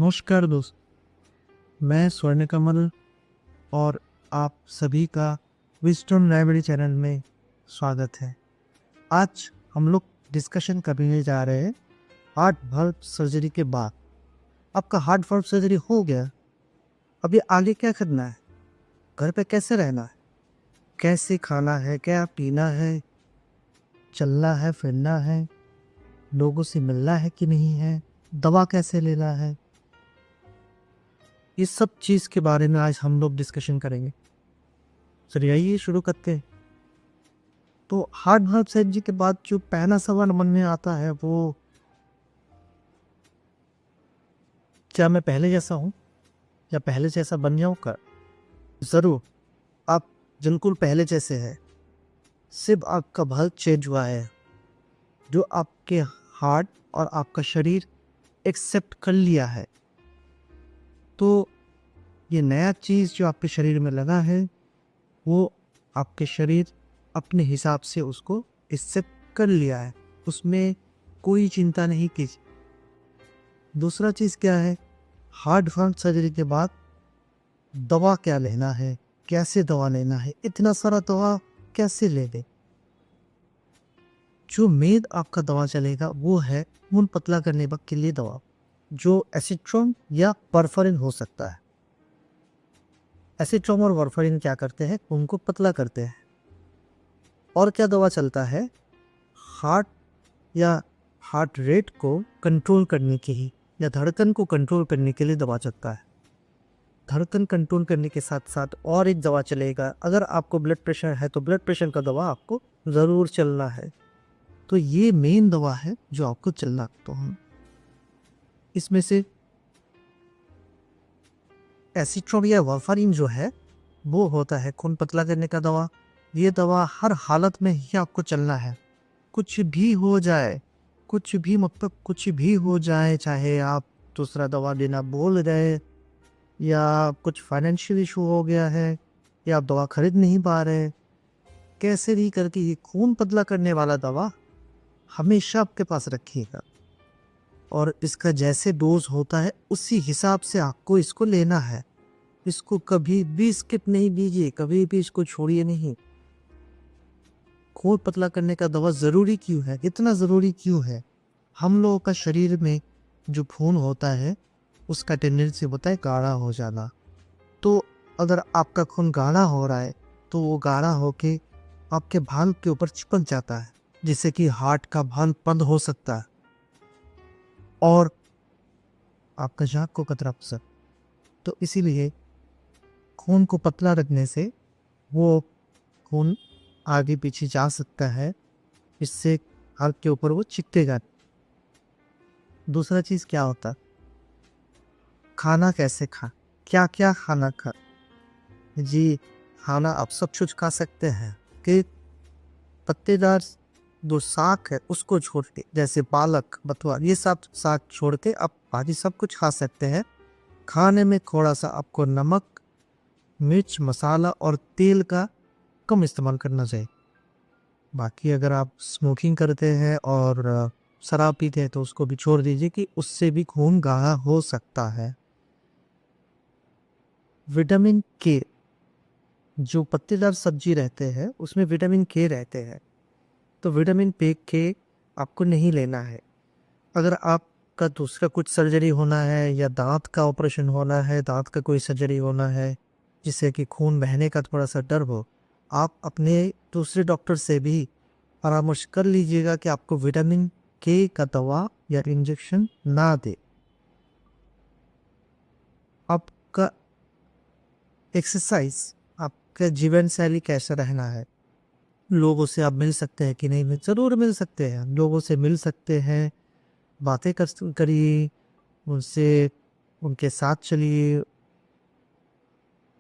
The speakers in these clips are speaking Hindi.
नमस्कार दोस्त, मैं स्वर्ण कमल और आप सभी का विजडम लाइब्रेरी चैनल में स्वागत है। आज हम लोग डिस्कशन करने जा रहे हैं हार्ट valve सर्जरी के बाद। आपका हार्ट valve सर्जरी हो गया, अभी आगे क्या करना है? घर पे कैसे रहना है, कैसे खाना है, क्या पीना है, चलना है, फिरना है, लोगों से मिलना है कि नहीं है, दवा कैसे लेना है, ये सब चीज़ के बारे में आज हम लोग डिस्कशन करेंगे। चलिए आइए शुरू करते हैं। तो हार्ट valve सर्जरी के बाद जो पहला सवाल मन में आता है वो, क्या मैं पहले जैसा हूँ या पहले जैसा बन जाऊँगा? ज़रूर, आप बिल्कुल पहले जैसे हैं, सिर्फ आपका valve चेंज हुआ है, जो आपके हार्ट और आपका शरीर एक्सेप्ट कर लिया है। तो ये नया चीज़ जो आपके शरीर में लगा है, वो आपके शरीर अपने हिसाब से उसको एक्सेप्ट कर लिया है, उसमें कोई चिंता नहीं की। दूसरा चीज़ क्या है, हार्ट valve सर्जरी के बाद दवा क्या लेना है, कैसे दवा लेना है, इतना सारा दवा कैसे ले लें? जो मेन आपका दवा चलेगा वो है खून पतला करने के लिए दवा, जो एसिट्रोम या वारफारिन हो सकता है। एसिट्रोम और वारफारिन क्या करते हैं? खून को पतला करते हैं। और क्या दवा चलता है? हार्ट या हार्ट रेट को कंट्रोल करने के ही या धड़कन को कंट्रोल करने के लिए दवा चलता है। धड़कन कंट्रोल करने के साथ साथ और एक दवा चलेगा, अगर आपको ब्लड प्रेशर है तो ब्लड प्रेशर का दवा आपको ज़रूर चलना है। तो ये मेन दवा है जो आपको चलना। तो हम इसमें से एसिट्रोम या वारफारिन जो है वो होता है खून पतला करने का दवा। ये दवा हर हालत में ही आपको चलना है, कुछ भी हो जाए, कुछ भी मतलब कुछ भी हो जाए, चाहे आप दूसरा दवा लेना भूल गए या कुछ फाइनेंशियल इशू हो गया है या आप दवा खरीद नहीं पा रहे, कैसे भी करके ये खून पतला करने वाला दवा हमेशा आपके पास रखिएगा। और इसका जैसे डोज होता है उसी हिसाब से आपको इसको लेना है। इसको कभी भी स्किप नहीं कीजिए, कभी भी इसको छोड़िए नहीं। खून पतला करने का दवा ज़रूरी क्यों है, इतना ज़रूरी क्यों है? हम लोगों का शरीर में जो खून होता है उसका टेंडेंसी होता है गाढ़ा हो जाना। तो अगर आपका खून गाढ़ा हो रहा है तो वो गाढ़ा होके आपके भाल्व के ऊपर चिपक जाता है, जिससे कि हार्ट का भाल्व बंद हो सकता है और आपका जान को खतरा हो सकता है। तो इसीलिए खून को पतला रखने से वो खून आगे पीछे जा सकता है, इससे हार्ट के ऊपर वो चिपकेगा। दूसरा चीज़ क्या होता है, खाना कैसे खा, क्या क्या खाना खा जी। खाना आप सब कुछ खा सकते हैं कि पत्तेदार जो साग है उसको छोड़ के, जैसे पालक बथुआ ये सब साग छोड़ के आप बाकी सब कुछ खा सकते हैं। खाने में थोड़ा सा आपको नमक, मिर्च, मसाला और तेल का कम इस्तेमाल करना चाहिए। बाकी अगर आप स्मोकिंग करते हैं और शराब पीते हैं तो उसको भी छोड़ दीजिए, कि उससे भी खून गाढ़ा हो सकता है। विटामिन के, जो पत्तेदार सब्जी रहते हैं उसमें विटामिन के रहते हैं, तो विटामिन के आपको नहीं लेना है। अगर आपका दूसरा कुछ सर्जरी होना है या दांत का ऑपरेशन होना है, दांत का कोई सर्जरी होना है जिससे कि खून बहने का थोड़ा सा डर हो, आप अपने दूसरे डॉक्टर से भी परामर्श कर लीजिएगा कि आपको विटामिन के का दवा या इंजेक्शन ना दे। आपका एक्सरसाइज, आपका जीवन शैली कैसा रहना है, लोगों से आप मिल सकते हैं कि नहीं? मिल ज़रूर मिल सकते हैं, लोगों से मिल सकते हैं, बातें करिए उनसे, उनके साथ चलिए।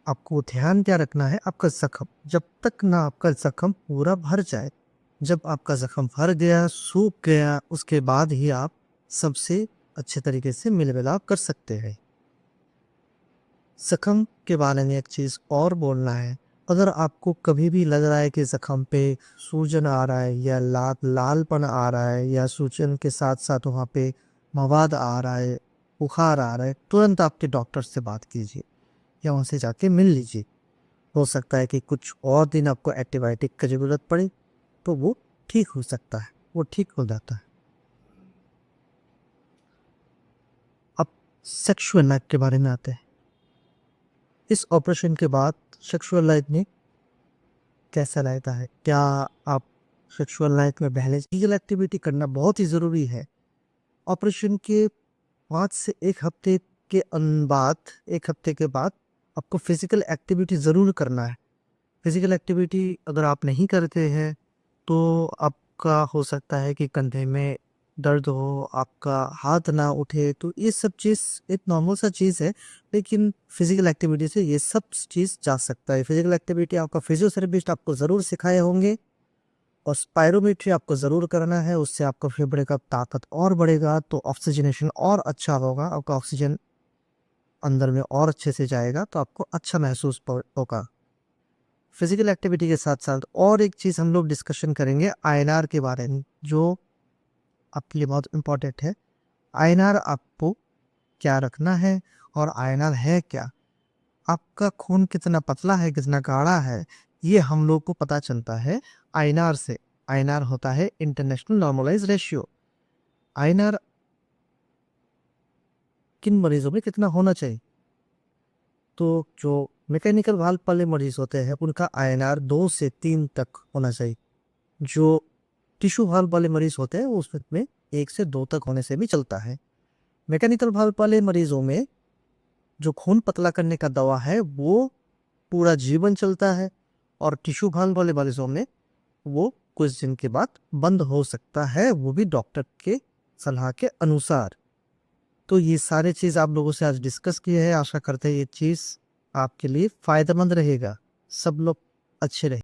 आपको ध्यान क्या रखना है, आपका जख्म, जब तक ना आपका जख्म पूरा भर जाए, जब आपका जख्म भर गया, सूख गया, उसके बाद ही आप सबसे अच्छे तरीके से मिल मिलाप कर सकते हैं। जख्म के बारे में एक चीज़ और बोलना है, अगर आपको कभी भी लग रहा है कि जख्म पे सूजन आ रहा है या लालपन आ रहा है या सूजन के साथ साथ वहाँ पे मवाद आ रहा है बुखार आ रहा है, तुरंत आपके डॉक्टर से बात कीजिए या उनसे जाके मिल लीजिए। हो सकता है कि कुछ और दिन आपको एंटीबायोटिक की ज़रूरत पड़े, तो वो ठीक हो सकता है, वो ठीक हो जाता है। अब सेक्सुअल लाइफ के बारे में आते हैं। इस ऑपरेशन के बाद सेक्सुअल लाइफ में कैसा रहता है? क्या आप सेक्सुअल लाइफ में पहले फिजिकल एक्टिविटी करना बहुत ही ज़रूरी है। ऑपरेशन के 5 से 1 हफ्ते के बाद 1 हफ्ते के बाद आपको फिजिकल एक्टिविटी ज़रूर करना है। फिजिकल एक्टिविटी अगर आप नहीं करते हैं तो आपका हो सकता है कि कंधे में दर्द हो, आपका हाथ ना उठे, तो ये सब चीज़ एक नॉर्मल सा चीज़ है, लेकिन फिजिकल एक्टिविटी से ये सब चीज़ जा सकता है। फिजिकल एक्टिविटी आपका फिजियोथेरेपिस्ट आपको ज़रूर सिखाए होंगे और स्पायरोमेट्री आपको ज़रूर करना है, उससे आपका फेफड़े का ताकत और बढ़ेगा, तो ऑक्सीजनेशन और अच्छा होगा, आपका ऑक्सीजन अंदर में और अच्छे से जाएगा, तो आपको अच्छा महसूस होगा। फिजिकल एक्टिविटी के साथ साथ और एक चीज़ हम लोग डिस्कशन करेंगे आईएनआर के बारे में, जो आपके लिए बहुत इम्पोर्टेंट है। आईएनआर आपको क्या रखना है और आईएनआर है क्या? आपका खून कितना पतला है, कितना गाढ़ा है, ये हम लोग को पता चलता है आईएनआर से। आईएनआर होता है इंटरनेशनल नॉर्मलाइज रेशियो। आईएनआर किन मरीजों में कितना होना चाहिए? तो जो मैकेनिकल वाल्व वाले मरीज होते हैं उनका आईएनआर 2 से 3 तक होना चाहिए। जो टिश्यू वाल्व वाले मरीज होते हैं उसमें 1 से 2 तक होने से भी चलता है। मैकेनिकल वाल्व वाले मरीजों में जो खून पतला करने का दवा है वो पूरा जीवन चलता है, और टिश्यू वाल्व वाले मरीजों में वो कुछ दिन के बाद बंद हो सकता है, वो भी डॉक्टर के सलाह के अनुसार। तो ये सारे चीज़ आप लोगों से आज डिस्कस किए हैं। आशा करते हैं ये चीज़ आपके लिए फ़ायदेमंद रहेगा। सब लोग अच्छे रहें।